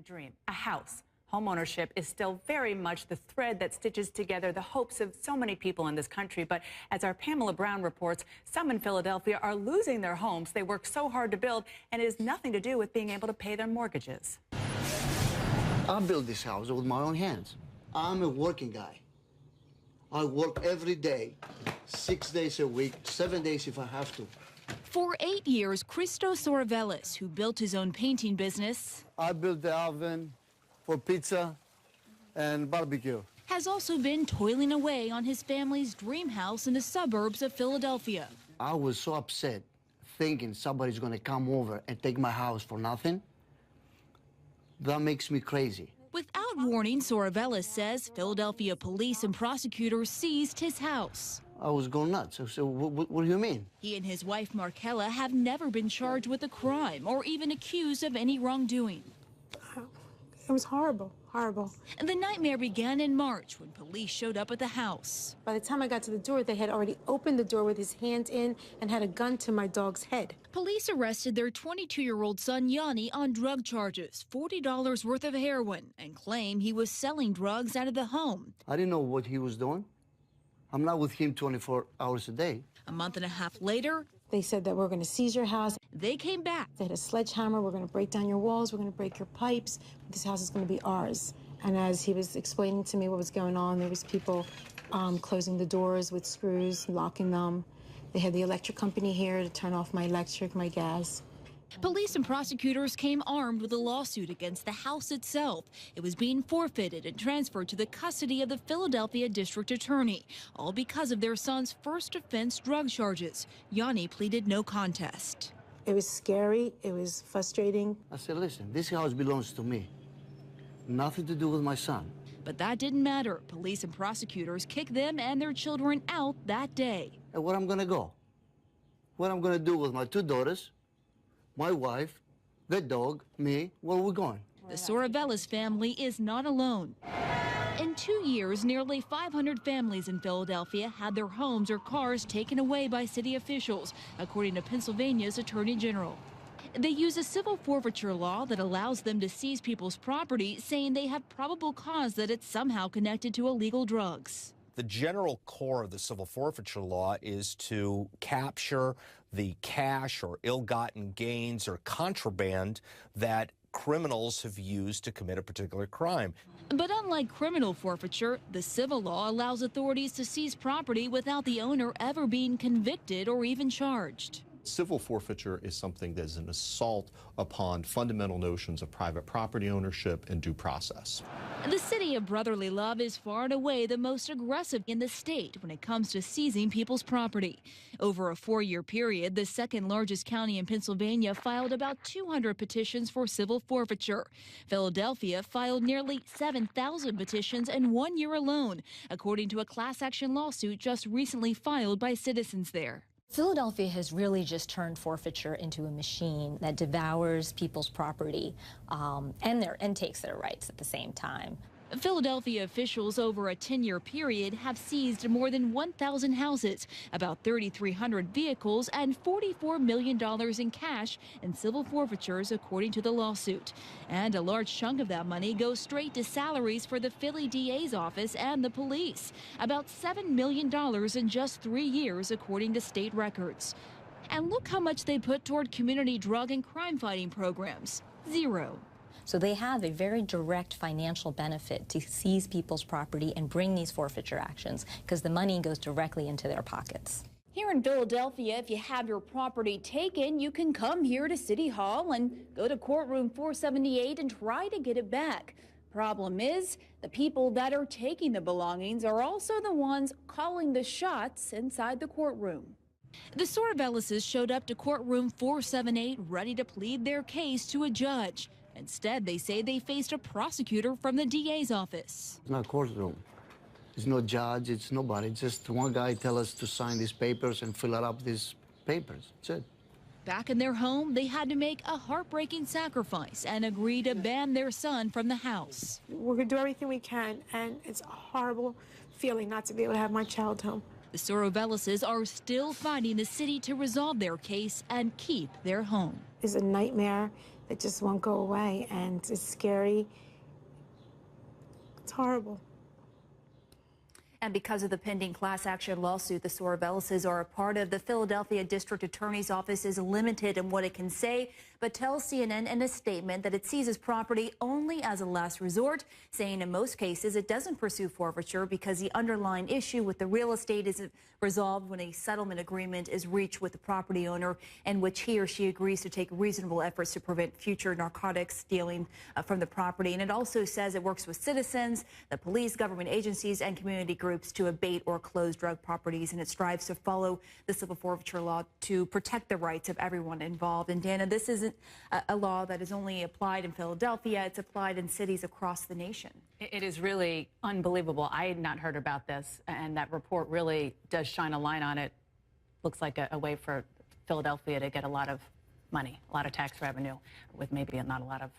Dream, a house. Homeownership is still very much the thread that stitches together the hopes of so many people in this country. But as our Pamela Brown reports, some in Philadelphia are losing their homes they worked so hard to build, and it has nothing to do with being able to pay their mortgages. I built this house with my own hands. I'm a working guy. I work every day, 6 days a week, 7 days if I have to. For 8 years, Christos Soravelis, who built his own painting business, I built the oven for pizza and barbecue, has also been toiling away on his family's dream house in the suburbs of Philadelphia. I was so upset thinking somebody's going to come over and take my house for nothing. That makes me crazy. Without warning, Soravelis says Philadelphia police and prosecutors seized his house. I was going nuts. So what do you mean? He and his wife, Markella, have never been charged with a crime or even accused of any wrongdoing. It was horrible, horrible. And the nightmare began in March when police showed up at the house. By the time I got to the door, they had already opened the door with his hand in and had a gun to my dog's head. Police arrested their 22-year-old son, Yanni, on drug charges, $40 worth of heroin, and claim he was selling drugs out of the home. I didn't know what he was doing. I'm not with him 24 hours a day. A month and a half later, they said that we're going to seize your house. They came back. They had a sledgehammer. We're going to break down your walls. We're going to break your pipes. This house is going to be ours. And as he was explaining to me what was going on, there was people closing the doors with screws, locking them. They had the electric company here to turn off my electric, my gas. Police and prosecutors came armed with a lawsuit against the house itself. It was being forfeited and transferred to the custody of the Philadelphia district attorney, all because of their son's first offense drug charges. Yanni pleaded no contest. It was scary. It was frustrating. I said, listen, this house belongs to me. Nothing to do with my son. But that didn't matter. Police and prosecutors kicked them and their children out that day. And where I'm going to go? What I'm going to do with my two daughters, my wife, the dog, me, where are we going? The Soravelis family is not alone. In 2 years, nearly 500 families in Philadelphia had their homes or cars taken away by city officials, according to Pennsylvania's Attorney General. They use a civil forfeiture law that allows them to seize people's property, saying they have probable cause that it's somehow connected to illegal drugs. The general core of the civil forfeiture law is to capture the cash or ill-gotten gains or contraband that criminals have used to commit a particular crime. But unlike criminal forfeiture, the civil law allows authorities to seize property without the owner ever being convicted or even charged. Civil forfeiture is something that is an assault upon fundamental notions of private property ownership and due process. The city of brotherly love is far and away the most aggressive in the state when it comes to seizing people's property. Over a 4-year period, the second largest county in Pennsylvania filed about 200 petitions for civil forfeiture. Philadelphia filed nearly 7,000 petitions in 1 year alone, according to a class action lawsuit just recently filed by citizens there. Philadelphia has really just turned forfeiture into a machine that devours people's property and takes their rights at the same time. Philadelphia officials over a 10-year period have seized more than 1,000 houses, about 3,300 vehicles, and $44 million in cash and civil forfeitures, according to the lawsuit. And a large chunk of that money goes straight to salaries for the Philly DA's office and the police, about $7 million in just 3 years, according to state records. And look how much they put toward community drug and crime fighting programs. Zero. So they have a very direct financial benefit to seize people's property and bring these forfeiture actions because the money goes directly into their pockets. Here in Philadelphia, if you have your property taken, you can come here to City Hall and go to courtroom 478 and try to get it back. Problem is, the people that are taking the belongings are also the ones calling the shots inside the courtroom. The Soravelises showed up to courtroom 478 ready to plead their case to a judge. Instead, they say they faced a prosecutor from the DA's office. It's not a courtroom. It's no judge. It's nobody. It's just one guy tell us to sign these papers and fill up these papers. That's it. Back in their home, they had to make a heartbreaking sacrifice and agree to ban their son from the house. We're going to do everything we can, and it's a horrible feeling not to be able to have my child home. The Soravelises are still fighting the city to resolve their case and keep their home. It's a nightmare. that just won't go away, and it's scary. It's horrible. And because of the pending class action lawsuit, the Sorvellises are a part of, the Philadelphia District Attorney's Office is limited in what it can say, but tells CNN in a statement that it seizes property only as a last resort, saying in most cases it doesn't pursue forfeiture because the underlying issue with the real estate is resolved when a settlement agreement is reached with the property owner in which he or she agrees to take reasonable efforts to prevent future narcotics stealing from the property. And it also says it works with citizens, the police, government agencies, and community groups to abate or close drug properties, and it strives to follow the civil forfeiture law to protect the rights of everyone involved. And Dana, this isn't a law that is only applied in Philadelphia, it's applied in cities across the nation. It is really unbelievable. I had not heard about this, and that report really does shine a light on it. Looks like a way for Philadelphia to get a lot of money, a lot of tax revenue, with maybe not a lot of